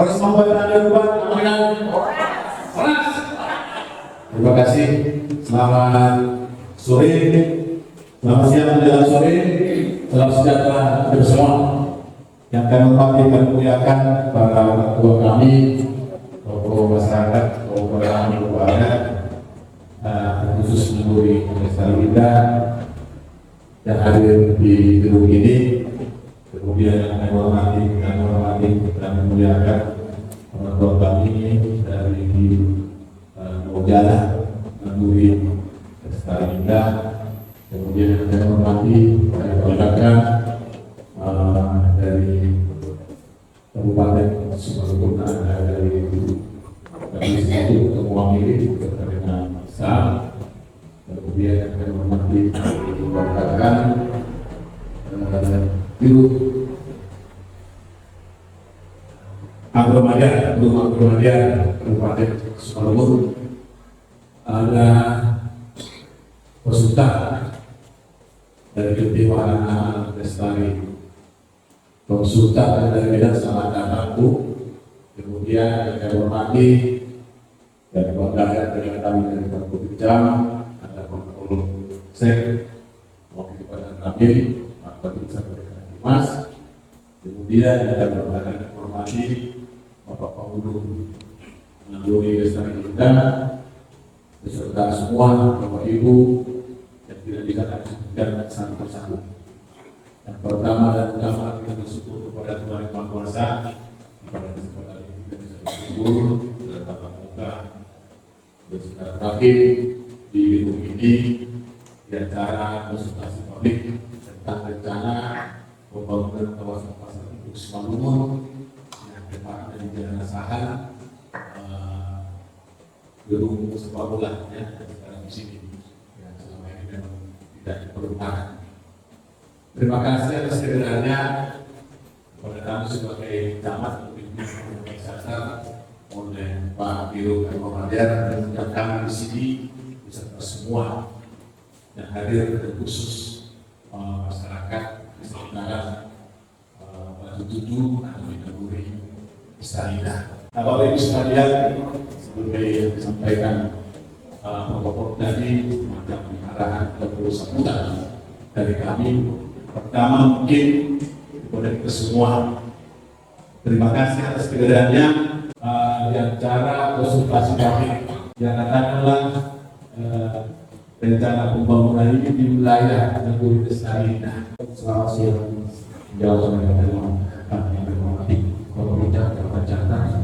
Orang mau berada di luar, panas. Terima kasih. Selamat sore, selamat siang menjelang sore, selamat sejahtera untuk semua. Yang kami hormati dan muliakan para ketua kami, tokoh masyarakat, tokoh keluarga, khusus Nuri Lestari yang hadir di gedung ini. Kemudian yang kami hormati dan memuliakan orang-orang kami dari Mojana, Nuri Lestari Indah. Kemudian yang kami hormati rekan-rekan dari Kabupaten Sumbawa, dari Institut Mewakili dengan Sam. Kemudian yang kami hormati rekan-rekan Biru Agromadia Kabupaten Sumbawa, ada konsultan dari Ketimbangan Lestari, konsultan dari bidang sangat aku, kemudian yang hormati dari keluarga dengan kami dari Kabupaten Jam, ada Pak Sek, wakil kepada kami, Pak Mas, kemudian yang hormati Bapak Paudu Nuri Lestari Indah, beserta semua Bapak Ibu yang tidak dikatakan satu persatu. Yang pertama dan utama kita bersyukur kepada Tuhan Yang Maha Kuasa pada kesempatan ini kita bisa bersyukur dan tatap muka secara terakhir di gedung ini di acara konsultasi publik tentang rencana pembangunan kawasan pasar induk Simalungun yang depan dari Jalan Asahan gedung sepak bola ya sekarang di sini yang selama ini memang tidak diperlukan. Terima kasih atas kedatangannya kepada kami sebagai camat wisata oleh Pak Biru Kabupaten dan kami di sini beserta semua yang hadir dan khusus masyarakat di sekitar Batu Tujuh atau Nuri Lestari Indah. Bapak Ibu sekalian, seperti yang disampaikan pokok tadi, macam arahan atau sambutan dari kami. Pertama mungkin kepada kita semua, terima kasih atas kedatangannya di acara konsultasi kami yang katakanlah rencana pembangunan ini di wilayah Nuri Lestari Indah. Selamat siang, jawab yang berhormati pemerintah Kabupaten Jakarta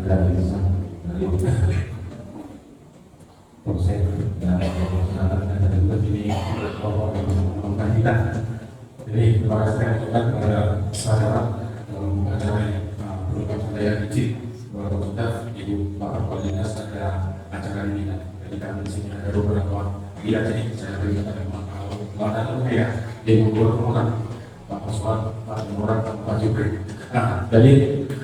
dari proses dan juga ini kita. Jadi terima kasih kepada saudara acara program saya izin kepada kita Ibu Pak Kepala Dinas pada acara ini. Jadi kami di sini ada beberapa dia jadi saya berikan kepada ya Ibu Gubernur Pak Osman, Pak Murad, Pak Jubri. Nah, jadi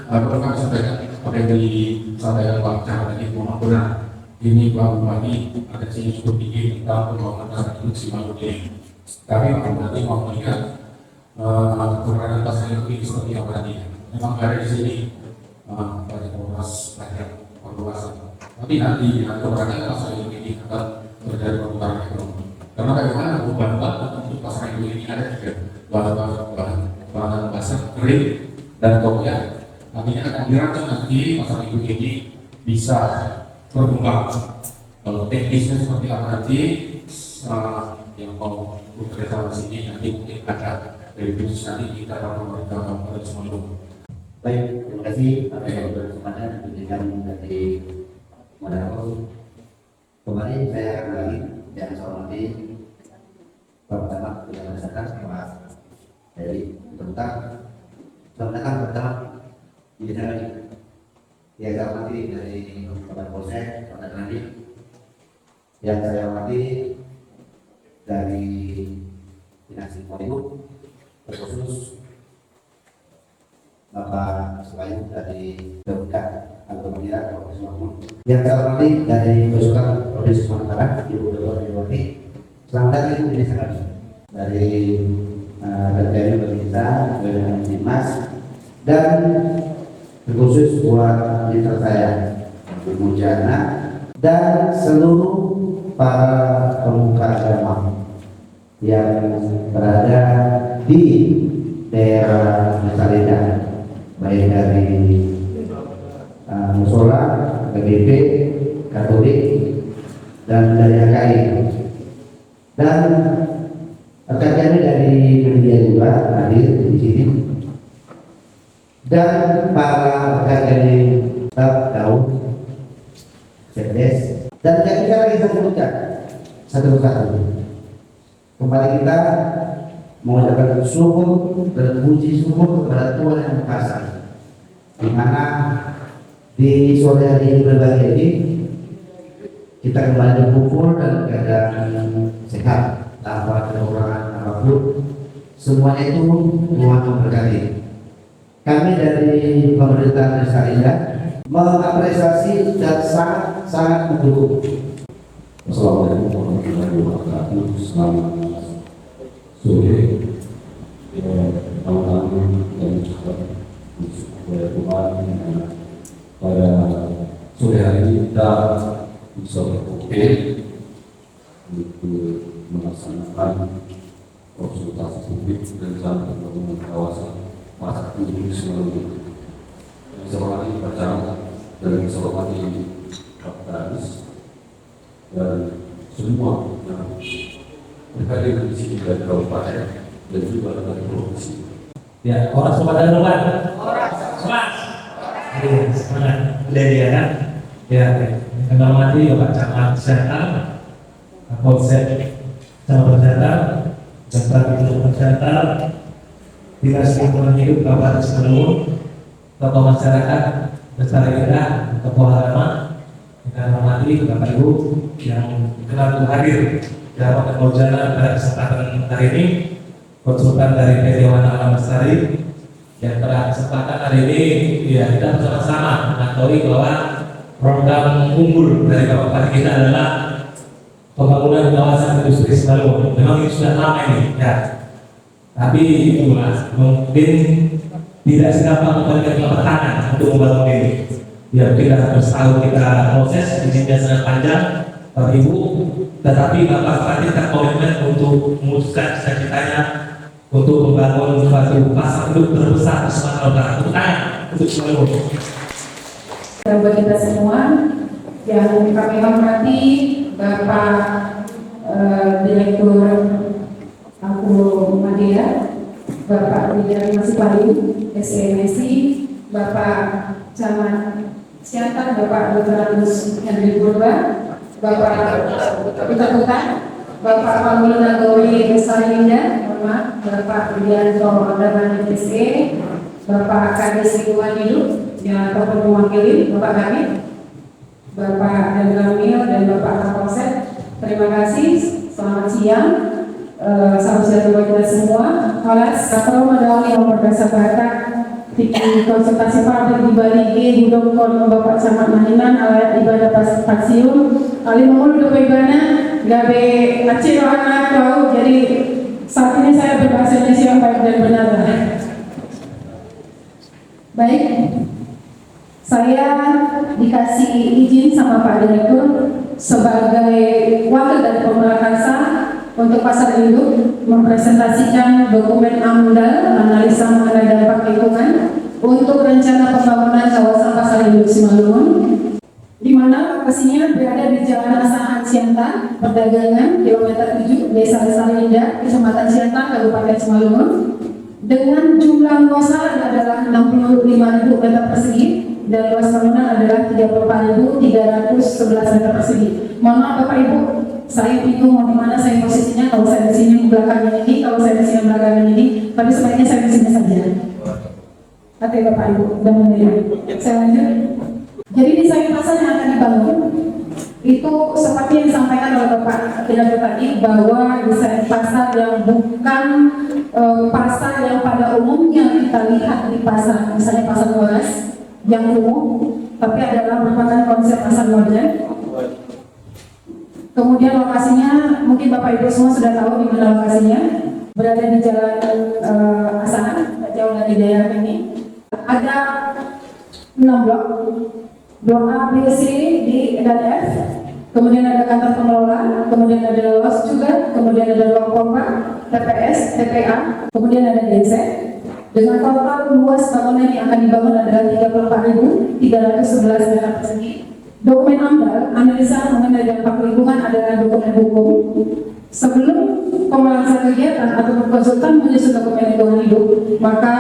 perlu kami sampaikan apa yang disampaikan Pak Camat tadi mohon benar. Ini Pak Bupati ada sini cukup tinggi tentang pembangunan pasar induk Simalungun ini. Kami nanti mau melihat kekurangan pasar induk ini seperti apa nanti. Memang ada di sini banyak banyak perluasan. Tapi nanti kekurangan pasar induk ini akan terjadi perputaran ekonomi. Karena bagaimana beban untuk pasar induk ini ada juga bahan pasar kering dan kopiah. Nantinya akan dirancang nanti pasar induk ini bisa berkembang. Kalau teknisnya seperti apa nanti yang mau bekerja di sini nanti mungkin ada dari khusus nanti kita akan pemerintah Kabupaten Sumbawa. Baik, terima kasih atas kesempatan diberikan dari moderator. Kemarin saya kembali yang saya hormati pertama tidak masyarakat Pak dari tentang tentang pertama di sana yang saya hormati dari Bapak Polsek Kota Keranji, yang saya hormati dari Dinas Lingkungan terkhusus Bapak Subayu dari BPK Agromadia Kabupaten Sumbawa. Yang saya hormati dari Kesukaan Provinsi Sumatera Barat, Ibu Dr. Iwati. Selamat datang di desa kami dari dari pemerintah, dari Dimas dan Khusus buat mitra saya, Ibu Jana, dan seluruh para pemuka agama yang berada di daerah Samarinda, baik dari musola, KBP, Katolik, dan dari AKI, dan rekan kami dari media juga hadir di sini, dan para rekan dari staf Daud, CPS, dan yang kita lagi sebutkan satu persatu. Kembali kita mengucapkan syukur dan puji syukur kepada Tuhan yang Maha Esa, di mana di sore hari ini berbagi ini kita kembali berkumpul dalam keadaan sehat tanpa kekurangan apapun. Semuanya itu Tuhan memberkati. Kami dari pemerintah Desa Indah mengapresiasi dan sangat mendukung. Assalamualaikum warahmatullahi wabarakatuh. Selamat sore, teman-teman dan juga Tuhan. Pada sore hari ini kita bisa berkumpul untuk melaksanakan konsultasi publik rencana pembangunan kawasan pasar induk Simalungun. Yang saya hormati Baca dan yang saya hormati Pak Kadis dan semua yang berhadir di sini dari kabupaten dan juga dari provinsi. Ya, orang sobat dan rumah. Orang. Semangat. Semangat. Dia kan? Ya, yang hormati Bapak Camat Kesehatan, Kapolsek Camat Kesehatan, Jaksa Pintu Kesehatan, Dinas Lingkungan Hidup Kabupaten Simalungun, tokoh masyarakat Desa Indah, tokoh agama, yang hormati Bapak Ibu yang kenal hadir dalam perjalanan pada kesempatan hari ini, konsultan dari PT Wana Alam Lestari yang pada kesempatan hari ini ya kita bersama-sama mengetahui bahwa program unggul dari Bapak kita adalah pembangunan kawasan industri Simalungun. Memang ini sudah lama ini ya, tapi itulah mungkin tidak segampang memberikan kepertangan untuk membangun ini. Ya kita harus tahu kita proses ini sangat panjang Bapak Ibu, tetapi Bapak perhatikan komitmen untuk memutuskan cita-citanya untuk membangun suatu pasar induk terbesar di Sumatera Utara. Untuk Simalungun. Dan buat kita semua yang kami hormati Bapak Direktur Aku Madya, Bapak Widya Masipali, SMSI, Bapak Camat Siantar, Bapak Dr. Agus Henry Purba, Bapak Hutan, Bapak Paulina Gauri Sarinda, Bapak Widianto Abdaman SE, Bapak Kadis Lingkungan Hidup yang ataupun mewakili Bapak kami, Bapak Damil dan Bapak Kapolsek. Terima kasih. Selamat siang. Salam sejahtera bagi kita semua. Kelas atau menaungi nomor dasar Batak di konsultasi publik di Bali G Budok Kon Bapak Camat Mahinan alat ibadah pasiun ali mohon doa ibana gabe aciro anak kau. Jadi saat ini saya berbahasa Indonesia yang baik dan benar. Baik, saya dikasih izin sama Pak Direktur sebagai wakil dari Pemerakarsa untuk pasar induk mempresentasikan dokumen AMDAL analisa mengenai dampak lingkungan untuk rencana pembangunan kawasan pasar induk Simalungun, di mana lokasinya berada di Jalan Asahan Siantar, Perdagangan, kilometer 7, Desa Samarinda, Kecamatan Siantar, Kabupaten Simalungun, dengan jumlah luasan adalah 65.000 meter persegi dan luas bangunan adalah 34.311 meter persegi. Mohon maaf Bapak Ibu, saya bingung mau di mana saya posisinya. Kalau saya di sini belakangnya ini, kalau saya di sini belakangnya ini, tapi sebaiknya saya di sini saja. Oke Bapak Ibu, sudah menerima. Saya lanjut. Jadi desain pasar yang akan dibangun itu seperti yang disampaikan oleh Bapak Direktur tadi, bahwa desain pasar yang bukan pasar yang pada umumnya kita lihat di pasar, misalnya pasar Monas yang umum, tapi adalah merupakan konsep pasar modern. Kemudian lokasinya, mungkin Bapak Ibu semua sudah tahu di mana lokasinya, berada di Jalan Asahan, jauh dari daerah ini. Ada 6 blok. Blok A, B, C, D, dan F. Kemudian ada kantor pengelola, kemudian ada LOS juga, kemudian ada ruang pompa, TPS, TPA, kemudian ada DC. Dengan total luas bangunan yang akan dibangun adalah 34.311 meter persegi. Dokumen AMDAL, analisa mengenai dampak lingkungan adalah dokumen hukum. Sebelum pembahasan kegiatan atau konsultan menyusun dokumen lingkungan hidup, maka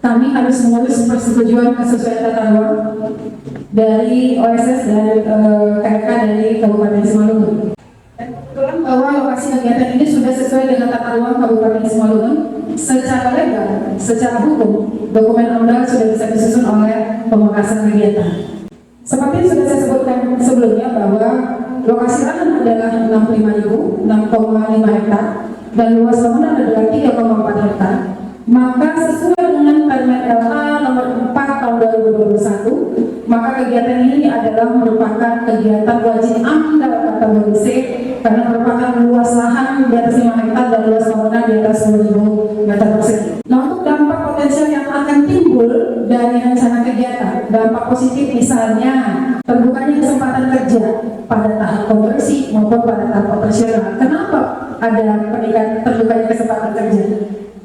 kami harus mengurus persetujuan kesesuaian tata ruang dari OSS dan KK dari Kabupaten Simalungun. Kebetulan bahwa lokasi kegiatan ini sudah sesuai dengan tata ruang Kabupaten Simalungun. Secara legal, secara hukum, dokumen AMDAL sudah bisa disusun oleh pemekasan kegiatan. Seperti sudah saya sebutkan sebelumnya bahwa lokasi lahan adalah 6,5 hektar dan luas bangunan adalah 3,4 hektar. Maka sesuai dengan Permen LH nomor 4 tahun 2021, maka kegiatan ini adalah merupakan kegiatan wajib AMDAL kategori C karena merupakan luas lahan di atas 5 hektar dan luas bangunan di atas 2.000 meter persegi. Nah, untuk dampak potensial yang akan timbul dari rencana kegiatan, dampak positif misalnya terbukanya kesempatan kerja pada tahap konversi maupun pada tahap operasional. Kenapa ada peningkatan terbukanya kesempatan kerja?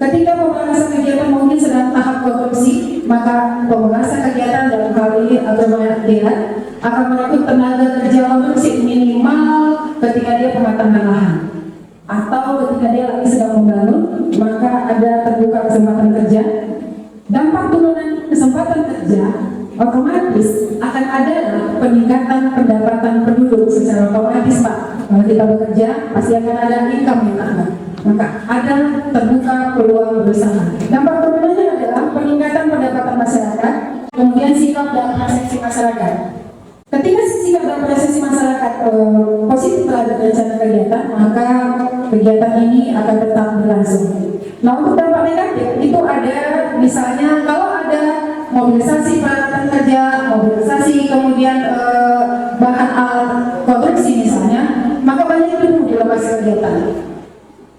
Ketika pembahasan kegiatan mungkin sedang tahap konstruksi, maka pembahasan kegiatan dalam hal ini agromaterial akan merekrut tenaga kerja konstruksi minimal ketika dia pematangan lahan atau ketika dia lagi sedang membangun, maka ada terbuka kesempatan kerja. Dampak turunan kesempatan kerja otomatis akan ada peningkatan pendapatan penduduk secara otomatis, Pak. Kalau kita bekerja pasti akan ada income yang ada. Maka ada terbuka peluang berusaha. Dampak turunannya adalah peningkatan pendapatan masyarakat, kemudian sikap dan persepsi masyarakat. Ketika sikap dan persepsi masyarakat positif terhadap rencana kegiatan, maka kegiatan ini akan tetap berlangsung. Nah, untuk dampak negatif itu ada misalnya kalau ada mobilisasi peralatan kerja, mobilisasi kemudian bahan alat konstruksi misalnya, maka banyak itu di lokasi kegiatan.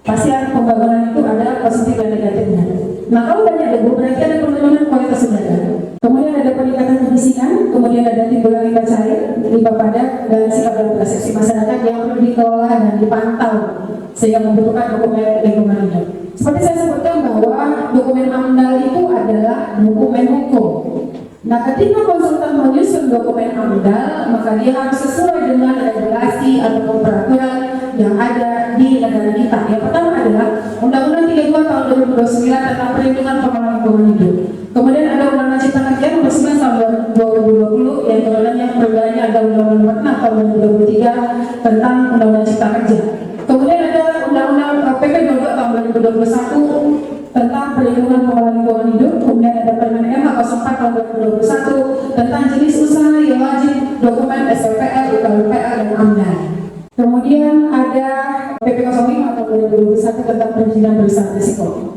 Pasti pembangunan itu ada positif dan negatifnya. Nah, kalau banyak debu berarti ada penurunan kualitas udara. Kemudian ada peningkatan kebisikan, kemudian ada timbulan limbah cair, limbah padat, dan sikap dan persepsi masyarakat yang perlu dikelola dan dipantau sehingga membutuhkan dokumen lingkungan hidup. Seperti saya sebutkan bahwa dokumen AMDAL itu adalah dokumen hukum. Nah, ketika konsultan menyusun dokumen AMDAL, maka dia harus sesuai dengan regulasi atau peraturan yang ada di negara kita. Yang pertama adalah Undang-Undang 32 tahun 2029 tentang perlindungan pengelolaan lingkungan hidup. Kemudian ada Undang-Undang Cipta Kerja nomor 9 tahun 2020 yang turunannya perubahannya ada Undang-Undang nomor 6 tahun 2023 tentang Undang-Undang Cipta Kerja. Kemudian ada Undang-Undang PP 22 tahun 2021 tentang perlindungan pengelolaan lingkungan hidup. Kemudian ada Permen LH 04 tahun 2021 tentang jenis usaha yang wajib dokumen SPPL, UKWPA, dan AMDAL. Kemudian ada PP 05 tahun 2021 tentang perizinan berisiko risiko.